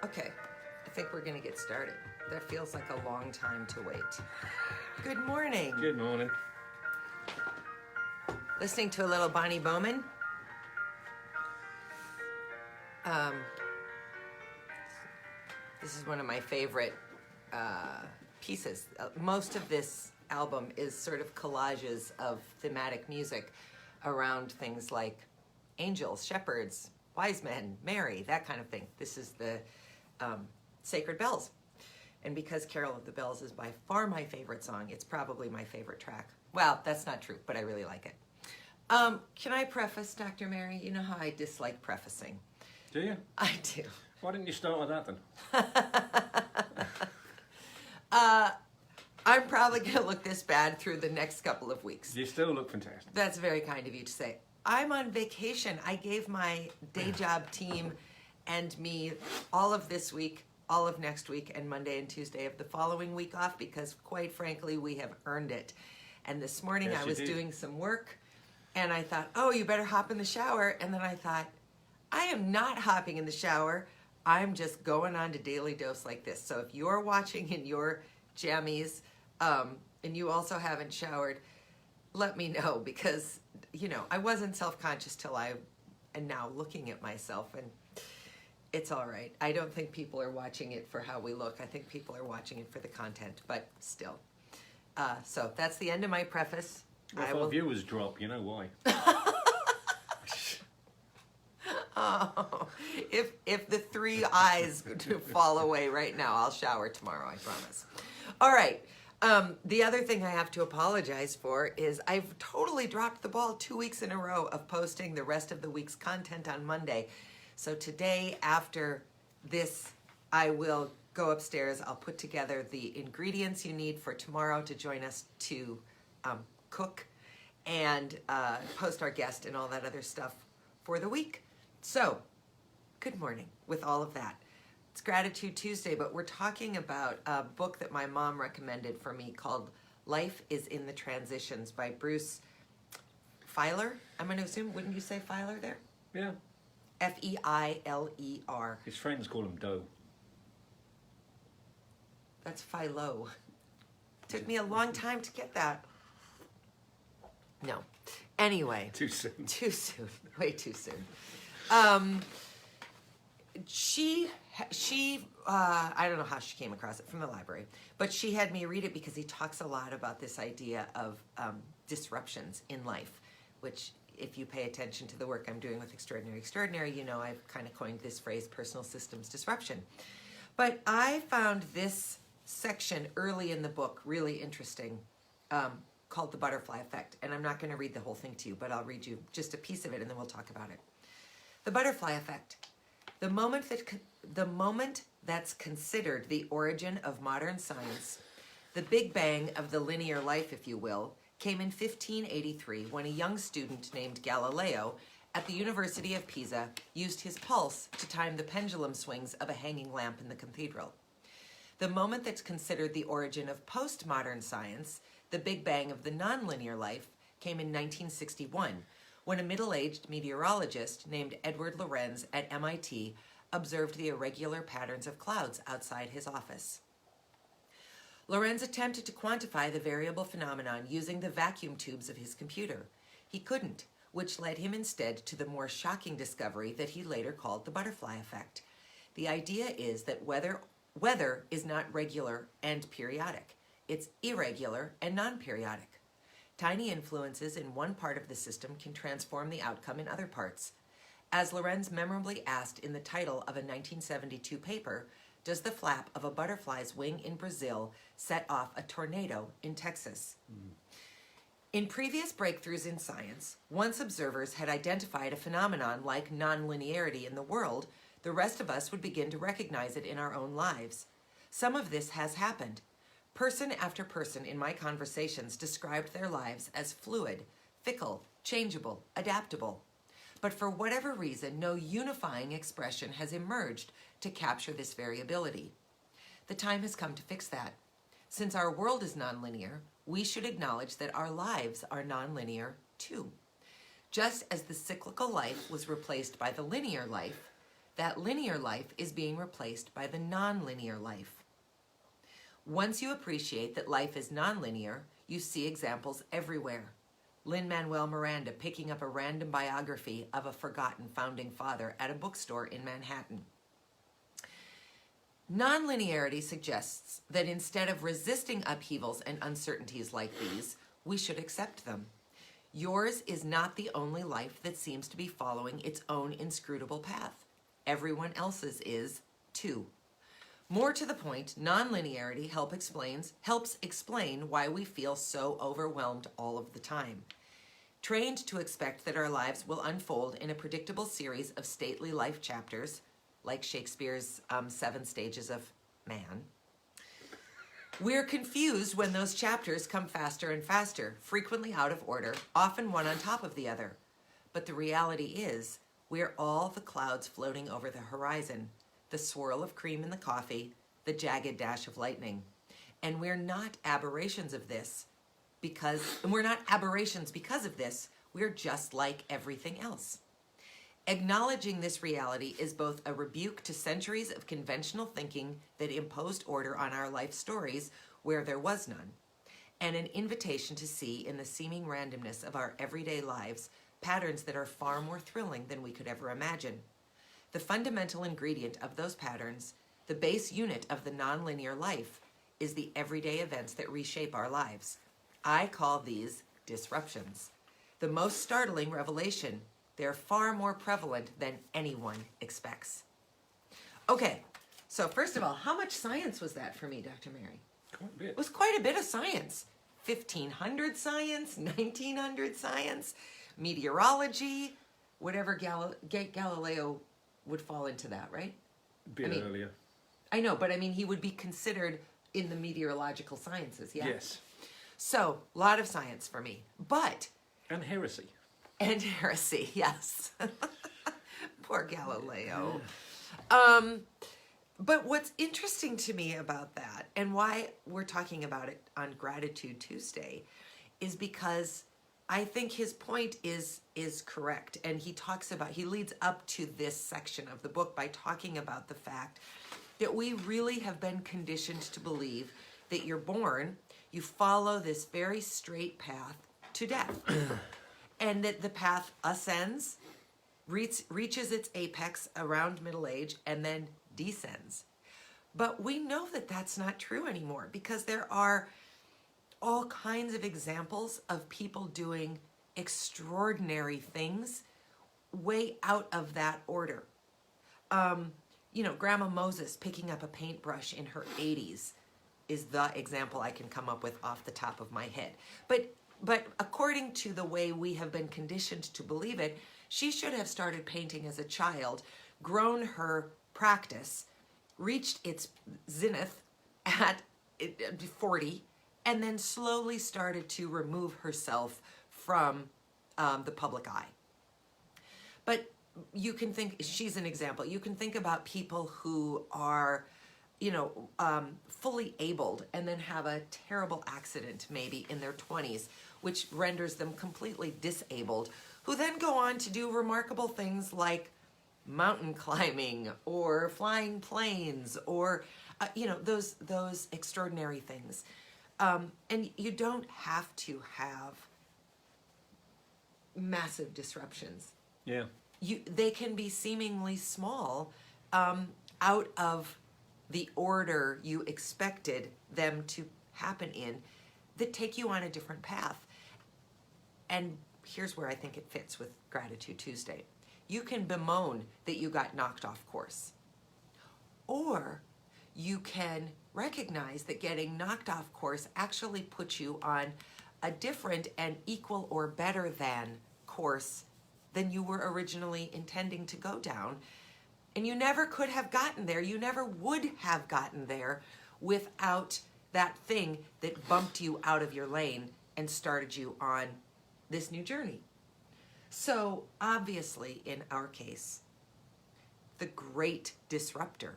Okay, I think we're gonna get started. That feels like a long time to wait. Good morning. Good morning. Listening to a little Bonnie Bowman. This is one of my favorite pieces. Most of this album is sort of collages of thematic music around things like angels, shepherds, wise men, Mary, that kind of thing. This is the Sacred Bells. And because Carol of the Bells is by far my favorite song, it's probably my favorite track. Well, that's not true, but I really like it. Can I preface, Dr. Mary? You know how I dislike prefacing. Do you? I do. Why didn't you start with that then? I'm probably going to look this bad through the next couple of weeks. You still look fantastic. That's very kind of you to say. I'm on vacation. I gave my day job team and me all of this week, all of next week, and Monday and Tuesday of the following week off because, quite frankly, we have earned it. And this morning Yes, I was you did. doing some work, and I thought, oh, you better hop in the shower. And then I thought, I am not hopping in the shower. I'm just going on to Daily Dose like this. So if you're watching in your jammies and you also haven't showered, let me know because, you know, I wasn't self-conscious till I am now looking at myself, and it's all right. I don't think people are watching it for how we look. I think people are watching it for the content, but still. So that's the end of my preface. Well, if our viewers drop, you know why. Oh, if the three eyes fall away right now, I'll shower tomorrow, I promise. All right. The other thing I have to apologize for is I've totally dropped the ball 2 weeks in a row of posting the rest of the week's content on Monday. So today, after this, I will go upstairs. I'll put together the ingredients you need for tomorrow to join us to cook and post our guest and all that other stuff for the week. So, good morning with all of that. It's Gratitude Tuesday, but we're talking about a book that my mom recommended for me called Life is in the Transitions by Bruce Feiler. I'm going to assume, wouldn't you say Feiler there? Yeah. F-E-I-L-E-R. His friends call him Doe. That's Philo. Took me a long time to get that. No. Anyway. Too soon. Too soon. Way too soon. I don't know how she came across it from the library, but she had me read it because he talks a lot about this idea of disruptions in life, which if you pay attention to the work I'm doing with Extraordinary, you know I've kind of coined this phrase, personal systems disruption. But I found this section early in the book really interesting, called The Butterfly Effect. And I'm not going to read the whole thing to you, but I'll read you just a piece of it and then we'll talk about it. The butterfly effect. The moment that's considered the origin of modern science, the Big Bang of the linear life, if you will, came in 1583 when a young student named Galileo at the University of Pisa used his pulse to time the pendulum swings of a hanging lamp in the cathedral. The moment that's considered the origin of postmodern science, the Big Bang of the nonlinear life, came in 1961 when a middle-aged meteorologist named Edward Lorenz at MIT observed the irregular patterns of clouds outside his office. Lorenz attempted to quantify the variable phenomenon using the vacuum tubes of his computer. He couldn't, which led him instead to the more shocking discovery that he later called the butterfly effect. The idea is that weather is not regular and periodic. It's irregular and non-periodic. Tiny influences in one part of the system can transform the outcome in other parts. As Lorenz memorably asked in the title of a 1972 paper, does the flap of a butterfly's wing in Brazil set off a tornado in Texas? In previous breakthroughs in science, once observers had identified a phenomenon like nonlinearity in the world, the rest of us would begin to recognize it in our own lives. Some of this has happened. Person after person in my conversations described their lives as fluid, fickle, changeable, adaptable. But for whatever reason, no unifying expression has emerged to capture this variability. The time has come to fix that. Since our world is nonlinear, we should acknowledge that our lives are nonlinear too. Just as the cyclical life was replaced by the linear life, that linear life is being replaced by the nonlinear life. Once you appreciate that life is nonlinear, you see examples everywhere. Lin-Manuel Miranda picking up a random biography of a forgotten founding father at a bookstore in Manhattan. Nonlinearity suggests that instead of resisting upheavals and uncertainties like these, we should accept them. Yours is not the only life that seems to be following its own inscrutable path. Everyone else's is, too. More to the point, nonlinearity helps explain why we feel so overwhelmed all of the time. Trained to expect that our lives will unfold in a predictable series of stately life chapters, like Shakespeare's 7 Stages of Man, we're confused when those chapters come faster and faster, frequently out of order, often one on top of the other. But the reality is, we're all the clouds floating over the horizon, the swirl of cream in the coffee, the jagged dash of lightning. And we're not aberrations of this because of this, we're just like everything else. Acknowledging this reality is both a rebuke to centuries of conventional thinking that imposed order on our life stories where there was none, and an invitation to see in the seeming randomness of our everyday lives patterns that are far more thrilling than we could ever imagine. The fundamental ingredient of those patterns, the base unit of the nonlinear life, is the everyday events that reshape our lives. I call these disruptions. The most startling revelation, they're far more prevalent than anyone expects. Okay, so first of all, how much science was that for me, Dr. Mary? Quite a bit. It was quite a bit of science. 1500 science, 1900 science, meteorology, whatever Galileo would fall into that, right? Bit earlier. I know, but I mean, he would be considered in the meteorological sciences, yeah? Yes. So, a lot of science for me. But... And heresy. And heresy, yes. Poor Galileo. But what's interesting to me about that, and why we're talking about it on Gratitude Tuesday, is because I think his point is correct. And he leads up to this section of the book by talking about the fact that we really have been conditioned to believe that you're born, you follow this very straight path to death. And that the path ascends, reaches its apex around middle age, and then descends. But we know that that's not true anymore because there are all kinds of examples of people doing extraordinary things way out of that order. Grandma Moses picking up a paintbrush in her 80s is the example I can come up with off the top of my head. But according to the way we have been conditioned to believe it, she should have started painting as a child, grown her practice, reached its zenith at 40, and then slowly started to remove herself from the public eye. But you can think, she's an example, you can think about people who are, fully abled and then have a terrible accident maybe in their 20s, which renders them completely disabled, who then go on to do remarkable things like mountain climbing or flying planes or, those extraordinary things. And you don't have to have massive disruptions. Yeah. They can be seemingly small out of the order you expected them to happen in that take you on a different path. And here's where I think it fits with Gratitude Tuesday. You can bemoan that you got knocked off course. Or you can recognize that getting knocked off course actually puts you on a different and equal or better than course than you were originally intending to go down. And you never could have gotten there. You never would have gotten there without that thing that bumped you out of your lane and started you on this new journey. So obviously, in our case, the great disruptor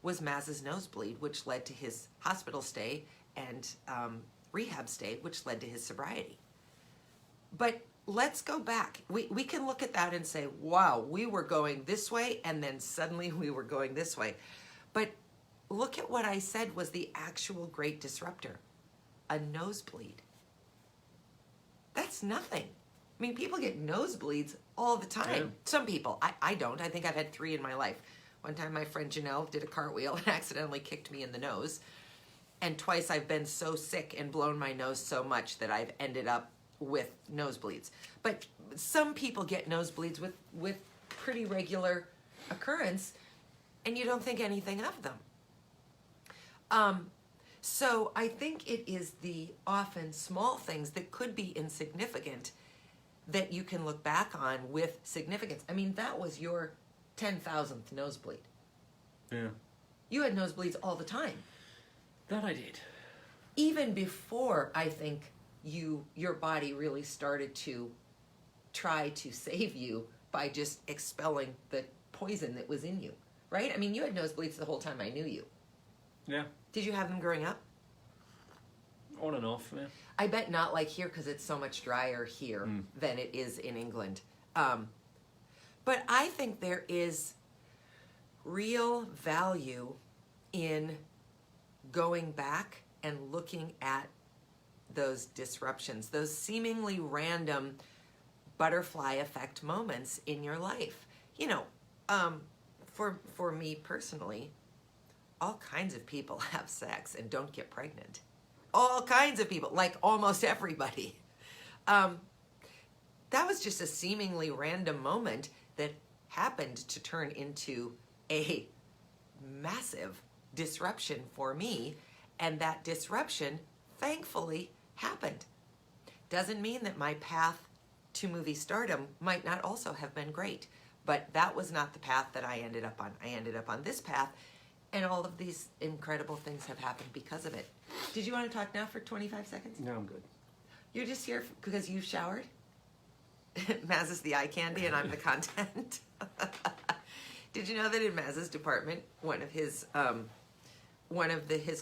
was Maz's nosebleed, which led to his hospital stay and rehab stay, which led to his sobriety. But let's go back. We can look at that and say, wow, we were going this way, and then suddenly we were going this way. But look at what I said was the actual great disruptor, a nosebleed. That's nothing. I mean, people get nosebleeds all the time. Yeah. Some people. I don't. I think I've had 3 in my life. One time my friend Janelle did a cartwheel and accidentally kicked me in the nose. And twice I've been so sick and blown my nose so much that I've ended up with nosebleeds. But some people get nosebleeds with pretty regular occurrence, and you don't think anything of them. So I think it is the often small things that could be insignificant that you can look back on with significance. I mean, that was your 10,000th nosebleed. Yeah. You had nosebleeds all the time. That I did. Even before, I think, your body really started to try to save you by just expelling the poison that was in you, right? I mean, you had nosebleeds the whole time I knew you. Yeah. Did you have them growing up? On and off, yeah. I bet not like here because it's so much drier here than it is in England. But I think there is real value in going back and looking at those disruptions, those seemingly random butterfly effect moments in your life. You know, for me personally, all kinds of people have sex and don't get pregnant. All kinds of people, like almost everybody. That was just a seemingly random moment that happened to turn into a massive disruption for me, and that disruption, thankfully, happened. Doesn't mean that my path to movie stardom might not also have been great, but that was not the path that I ended up on. I ended up on this path, and all of these incredible things have happened because of it. Did you want to talk now for 25 seconds? No, I'm good. You're just here because you've showered? Maz is the eye candy and I'm the content. Did you know that in Maz's department, one of his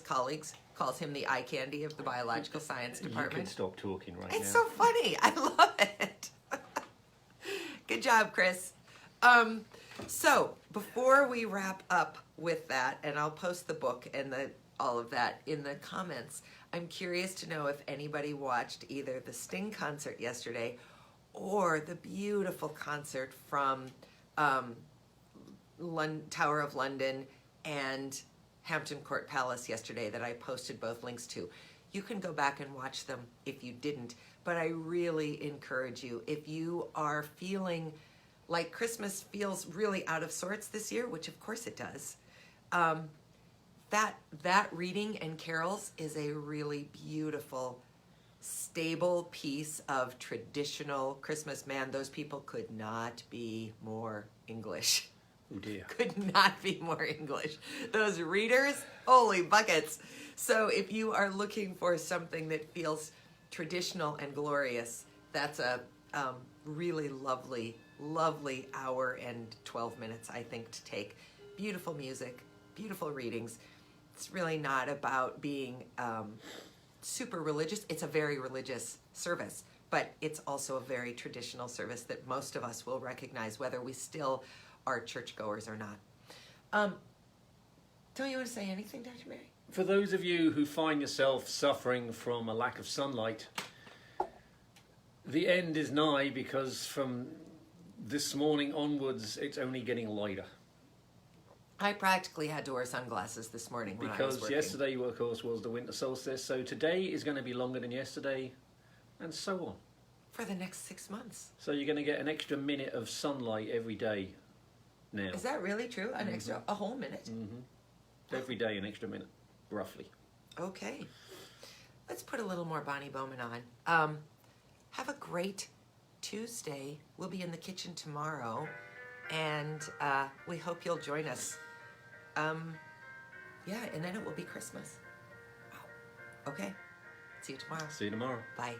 colleagues calls him the eye candy of the biological science You department? can stop talking right It's now. so funny. I love it. Good job, Chris. So before we wrap up with that, and I'll post the book and all of that in the comments, I'm curious to know if anybody watched either the Sting concert yesterday or the beautiful concert from Tower of London and Hampton Court Palace yesterday that I posted both links to. You can go back and watch them if you didn't, but I really encourage you, if you are feeling like Christmas feels really out of sorts this year, which of course it does, that reading and carols is a really beautiful, stable piece of traditional Christmas. Man, those people could not be more English. Oh dear. Could not be more English. Those readers, holy buckets. So if you are looking for something that feels traditional and glorious, that's a really lovely, lovely hour and 12 minutes, I think, to take. Beautiful music, beautiful readings. It's really not about being super religious. It's a very religious service, but it's also a very traditional service that most of us will recognize, whether we still are churchgoers or not. Don't you want to say anything, Dr. Mary? For those of you who find yourself suffering from a lack of sunlight, the end is nigh, because from this morning onwards it's only getting lighter. I practically had to wear sunglasses this morning when I was Because working. yesterday, of course, was the winter solstice, so today is going to be longer than yesterday, and so on. For the next 6 months. So you're going to get an extra minute of sunlight every day now. Is that really true? An extra, a whole minute? Every day an extra minute, roughly. Okay. Let's put a little more Bonnie Bowman on. Have a great Tuesday. We'll be in the kitchen tomorrow, and we hope you'll join us. Yeah, and then it will be Christmas. Wow. Okay. See you tomorrow. See you tomorrow. Bye.